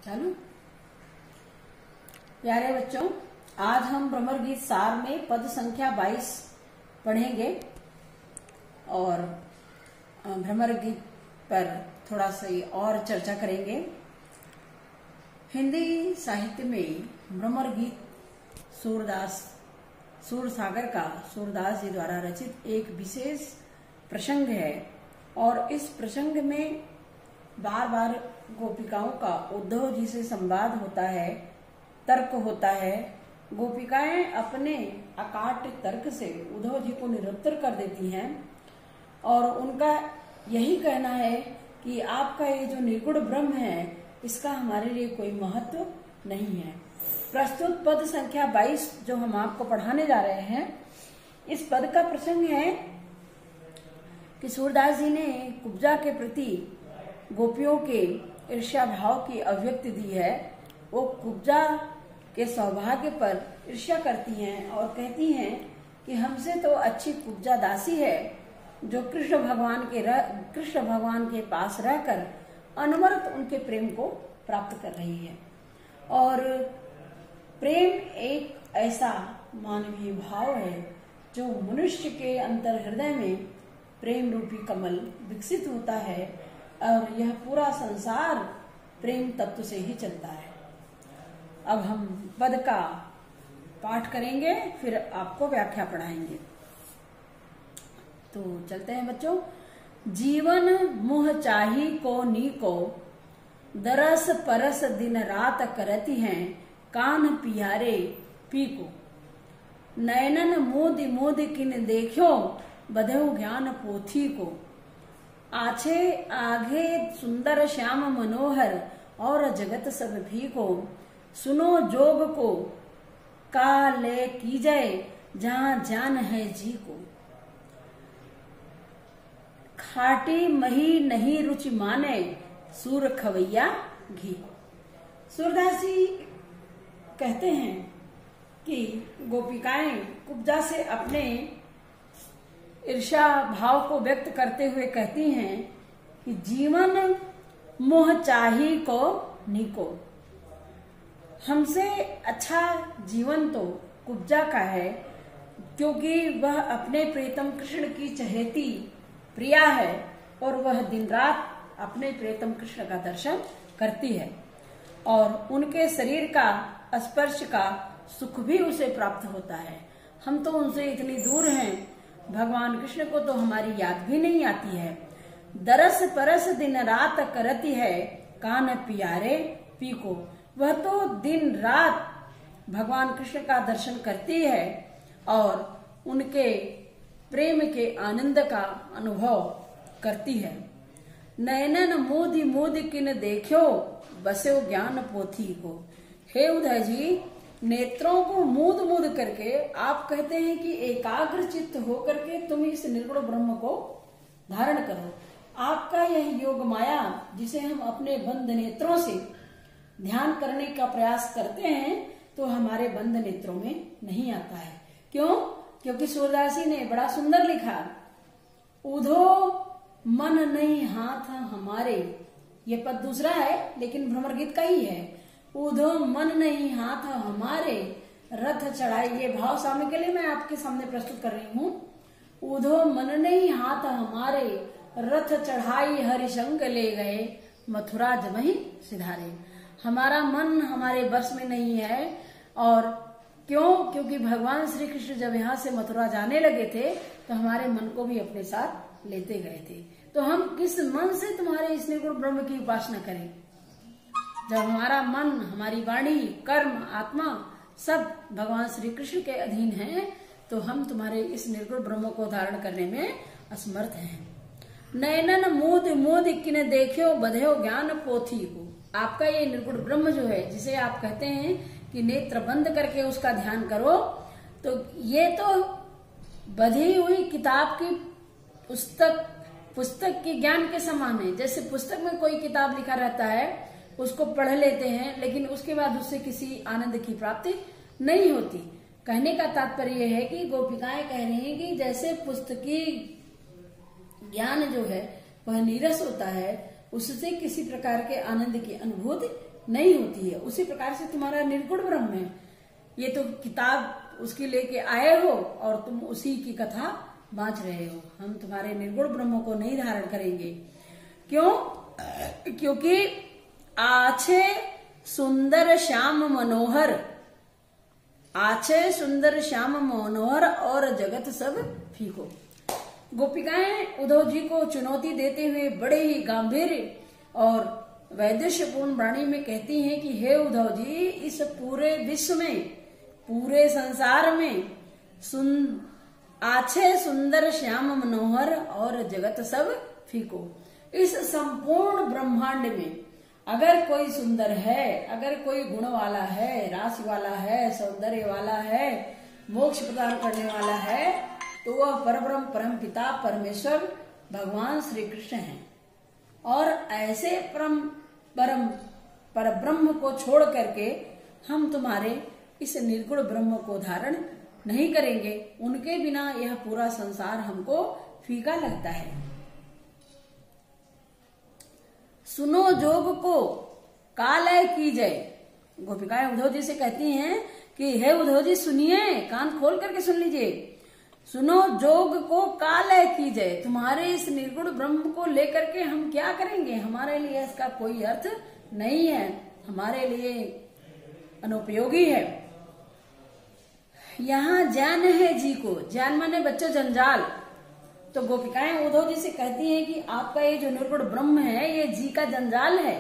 चालू। प्यारे बच्चों, आज हम भ्रमर गीत सार में पद संख्या 22 पढ़ेंगे और भ्रमर गीत पर थोड़ा सा और चर्चा करेंगे। हिंदी साहित्य में भ्रमर गीत सूरसागर का सूरदास जी द्वारा रचित एक विशेष प्रसंग है और इस प्रसंग में बार बार गोपिकाओं का उद्धव जी से संवाद होता है, तर्क होता है। गोपिकाएं अपने अकाट्य तर्क से उद्धव जी को निरुत्तर कर देती हैं और उनका यही कहना है कि आपका ये जो निर्गुण ब्रह्म है इसका हमारे लिए कोई महत्व नहीं है। प्रस्तुत पद संख्या 22 जो हम आपको पढ़ाने जा रहे हैं, इस पद का प्रसंग है कि सूरदास जी ने कुब्जा के प्रति गोपियों के ईर्ष्या भाव की अभिव्यक्ति दी है। वो कुब्जा के सौभाग्य पर ईर्ष्या करती हैं और कहती हैं कि हमसे तो अच्छी कुब्जा दासी है जो कृष्ण भगवान के पास रहकर अनवरत उनके प्रेम को प्राप्त कर रही है। और प्रेम एक ऐसा मानवीय भाव है जो मनुष्य के अंतर हृदय में प्रेम रूपी कमल विकसित होता है और यह पूरा संसार प्रेम तत्व से ही चलता है। अब हम पद का पाठ करेंगे, फिर आपको व्याख्या पढ़ाएंगे। तो चलते हैं बच्चों। जीवन मुह चाही को नीको, दरस परस दिन रात करती हैं, कान पियारे पीको। नयनन मोद मोद किन देखो, बधेउ ज्ञान पोथी को। आछे आगे सुंदर श्याम मनोहर, और जगत सब भी को। सुनो जोग को, काले कीजय, जहां जान है जी को। खाटी मही नहीं रुचि माने, सूर खवैया घी। सूरदास जी कहते हैं कि गोपिकाएं कुब्जा से अपने ईर्ष्या भाव को व्यक्त करते हुए कहती हैं कि जीवन मोह चाही को नीको। हमसे अच्छा जीवन तो कुब्जा का है, क्योंकि वह अपने प्रियतम कृष्ण की चहेती प्रिया है और वह दिन रात अपने प्रियतम कृष्ण का दर्शन करती है और उनके शरीर का स्पर्श का सुख भी उसे प्राप्त होता है। हम तो उनसे इतनी दूर हैं, भगवान कृष्ण को तो हमारी याद भी नहीं आती है। दरस परस दिन रात करती है, कान पियारे पीको। वह तो दिन रात भगवान कृष्ण का दर्शन करती है और उनके प्रेम के आनंद का अनुभव करती है। नयनन मोदी मोदी किन देखो, बसो ज्ञान पोथी को। हे उदय जी, नेत्रों को मूद मूद करके आप कहते हैं कि एकाग्र चित्त होकर के तुम इस निर्गुण ब्रह्म को धारण करो। आपका यह योग माया जिसे हम अपने बंद नेत्रों से ध्यान करने का प्रयास करते हैं तो हमारे बंद नेत्रों में नहीं आता है। क्यों? क्योंकि सूरदास जी ने बड़ा सुंदर लिखा, उधो मन नहीं हाथ हमारे। ये पद दूसरा है लेकिन भ्रमर गीत का ही है। उधो मन नहीं हाथ हमारे, रथ चढ़ाई। ये भाव सामने के लिए मैं आपके सामने प्रस्तुत कर रही हूँ। उधो मन नहीं हाथ हमारे, रथ चढ़ाई हरिशंक ले गए, मथुरा जमही सिधारे। हमारा मन हमारे बस में नहीं है। और क्यों? क्योंकि भगवान श्री कृष्ण जब यहाँ से मथुरा जाने लगे थे तो हमारे मन को भी अपने साथ लेते गए थे। तो हम किस मन से तुम्हारे इस निर्गुण ब्रह्म की उपासना करें? जब हमारा मन, हमारी वाणी, कर्म, आत्मा सब भगवान श्री कृष्ण के अधीन हैं तो हम तुम्हारे इस निर्गुण ब्रह्म को धारण करने में असमर्थ हैं। नयनन मोद मोद किन देखो, बधेओ ज्ञान पोथी को। आपका ये निर्गुण ब्रह्म जो है, जिसे आप कहते हैं कि नेत्र बंद करके उसका ध्यान करो, तो ये तो बधी हुई किताब की पुस्तक के ज्ञान के समान है। जैसे पुस्तक में कोई किताब लिखा रहता है, उसको पढ़ लेते हैं लेकिन उसके बाद उससे किसी आनंद की प्राप्ति नहीं होती। कहने का तात्पर्य यह है कि गोपिकाएं कह रही हैं कि जैसे पुस्तकी ज्ञान जो है वह नीरस होता है, उससे किसी प्रकार के आनंद की अनुभूति नहीं होती है। उसी प्रकार से तुम्हारा निर्गुण ब्रह्म है। ये तो किताब उसकी लेके आए हो और तुम उसी की कथा बांच रहे हो। हम तुम्हारे निर्गुण ब्रह्म को नहीं धारण करेंगे। क्यों? क्योंकि आछे सुंदर श्याम मनोहर, आछे सुंदर श्याम मनोहर और जगत सब फीको। गोपिकाएं उद्धव जी को चुनौती देते हुए बड़े ही गांभीर्य और वैदुष्यपूर्ण वाणी में कहती हैं कि हे उद्धव जी, इस पूरे विश्व में, पूरे संसार में आछे सुंदर श्याम मनोहर और जगत सब फीको। इस संपूर्ण ब्रह्मांड में अगर कोई सुंदर है, अगर कोई गुण वाला है, राशि वाला है, सौंदर्य वाला है, मोक्ष प्रदान करने वाला है, तो वह परब्रह्म परम पिता परमेश्वर भगवान श्री कृष्ण हैं। और ऐसे पर ब्रह्म को छोड़ करके हम तुम्हारे इस निर्गुण ब्रह्म को धारण नहीं करेंगे। उनके बिना यह पूरा संसार हमको फीका लगता है। सुनो जोग को कालय कीजय। गोपिकाएं उद्धव जी से कहती हैं कि हे उद्धव जी सुनिए, कान खोल करके सुन लीजिए। सुनो जोग को कालय कीजय। तुम्हारे इस निर्गुण ब्रह्म को लेकर के हम क्या करेंगे? हमारे लिए इसका कोई अर्थ नहीं है, हमारे लिए अनुपयोगी है। यहाँ ज्ञान है जी को, ज्ञान माने बच्चों जंजाल। तो गोपिकाएं उद्धव जी से कहती हैं कि आपका ये जो निर्गुण ब्रह्म है ये जी का जंजाल है,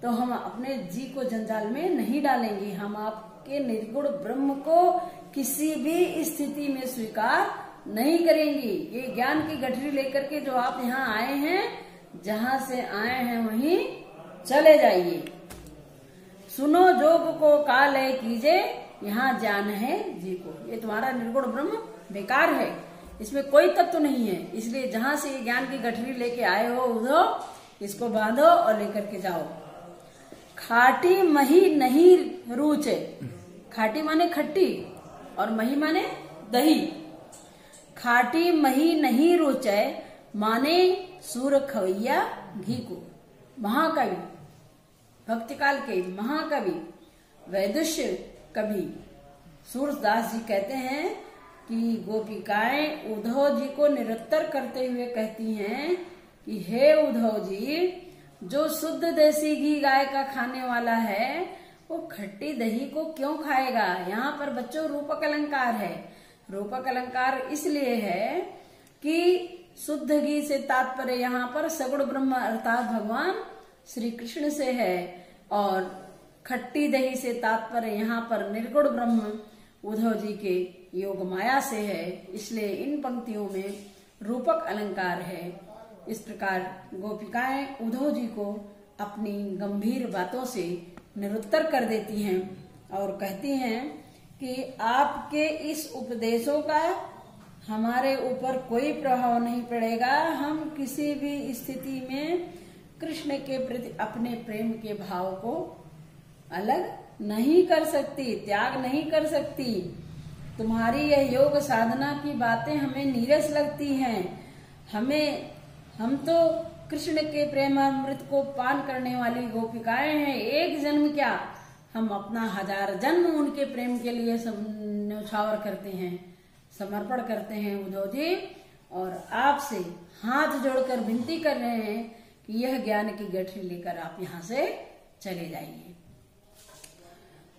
तो हम अपने जी को जंजाल में नहीं डालेंगे। हम आपके निर्गुण ब्रह्म को किसी भी स्थिति में स्वीकार नहीं करेंगे। ये ज्ञान की गठरी लेकर के जो आप यहाँ आए हैं, जहां से आए हैं वहीं चले जाइए। सुनो जोग को कालय कीजिए, यहाँ ज्ञान है जी को। ये तुम्हारा निर्गुण ब्रह्म बेकार है, इसमें कोई तत्व नहीं है। इसलिए जहां से ये ज्ञान की गठरी लेके आए हो उद्धव, इसको बांधो और लेकर के जाओ। खाटी मही नहीं रुचे। खाटी माने खट्टी और मही माने दही। खाटी मही नहीं रुचे माने सूर खवैया घी को। महाकवि, भक्तिकाल के महाकवि वैदुष्य कवि सूरदास जी कहते हैं कि गोपिकाएं उद्धव जी को निरुत्तर करते हुए कहती हैं कि हे उद्धव जी, जो शुद्ध देसी घी गाय का खाने वाला है वो खट्टी दही को क्यों खाएगा? यहाँ पर बच्चों रूपक अलंकार है। रूपक अलंकार इसलिए है कि शुद्ध घी से तात्पर्य यहाँ पर सगुण ब्रह्म अर्थात भगवान श्री कृष्ण से है, और खट्टी दही से तात्पर्य यहाँ पर निर्गुण ब्रह्म उद्धव जी के योग माया से है। इसलिए इन पंक्तियों में रूपक अलंकार है। इस प्रकार गोपिकाएं उद्धव जी को अपनी गंभीर बातों से निरुत्तर कर देती हैं और कहती हैं कि आपके इस उपदेशों का हमारे ऊपर कोई प्रभाव नहीं पड़ेगा। हम किसी भी स्थिति में कृष्ण के प्रति अपने प्रेम के भाव को अलग नहीं कर सकती, त्याग नहीं कर सकती। तुम्हारी यह योग साधना की बातें हमें नीरस लगती हैं। हम तो कृष्ण के प्रेमामृत को पान करने वाली गोपिकाएं हैं। एक जन्म क्या, हम अपना 1000 जन्म उनके प्रेम के लिए न्यौछावर करते हैं, समर्पण करते हैं उद्धव जी। और आपसे हाथ जोड़कर विनती कर रहे हैं कि यह ज्ञान की गठरी लेकर आप यहाँ से चले जाइए।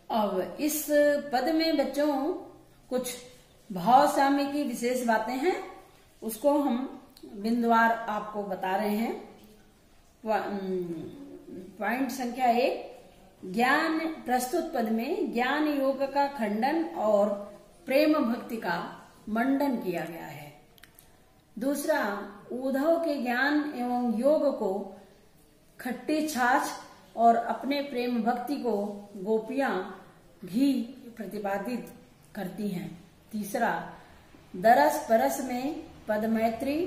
अब इस पद में बच्चों कुछ भाव साम्य की विशेष बातें हैं, उसको हम बिंदुवार आपको बता रहे हैं। पॉइंट संख्या 1, ज्ञान प्रस्तुत पद में ज्ञान योग का खंडन और प्रेम भक्ति का मंडन किया गया है। दूसरा, उद्धव के ज्ञान एवं योग को खट्टी छाछ और अपने प्रेम भक्ति को गोपियां घी प्रतिपादित करती हैं। तीसरा, दरस परस में पदमैत्री,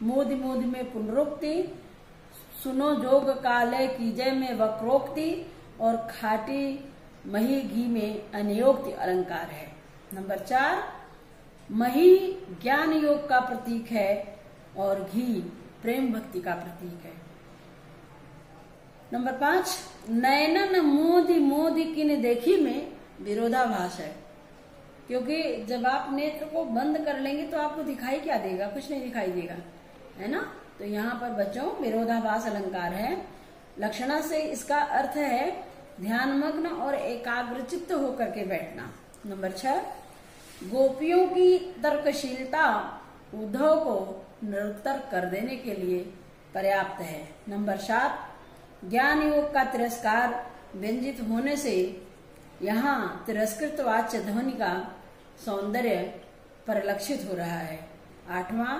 मूद मूद में पुनरुक्ति, सुनो जोग कालय कीजय में वक्रोक्ति और खाटी मही घी में अनयोक्ति अलंकार है। नंबर 4, मही ज्ञान योग का प्रतीक है और घी प्रेम भक्ति का प्रतीक है। नंबर 5, नयनन मोदी मोदी किन देखी में विरोधाभास है। क्योंकि जब आप नेत्र को बंद कर लेंगे तो आपको दिखाई क्या देगा? कुछ नहीं दिखाई देगा, है ना। तो यहाँ पर बच्चों विरोधाभास अलंकार है। लक्षणा से इसका अर्थ है ध्यानमग्न और एकाग्रचित्त होकर के बैठना। नंबर 6, गोपियों की तर्कशीलता उद्धव को निरुत्तर कर देने के लिए पर्याप्त है। नंबर 7, ज्ञान योग का तिरस्कार व्यंजित होने से यहाँ तिरस्कृत वाच्य ध्वनि का सौंदर्य परिलक्षित हो रहा है। 8वां,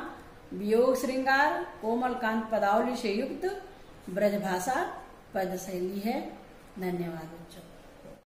वियोग श्रृंगार कोमल कांत पदावली से युक्त ब्रजभाषा पद शैली है। धन्यवाद बच्चों।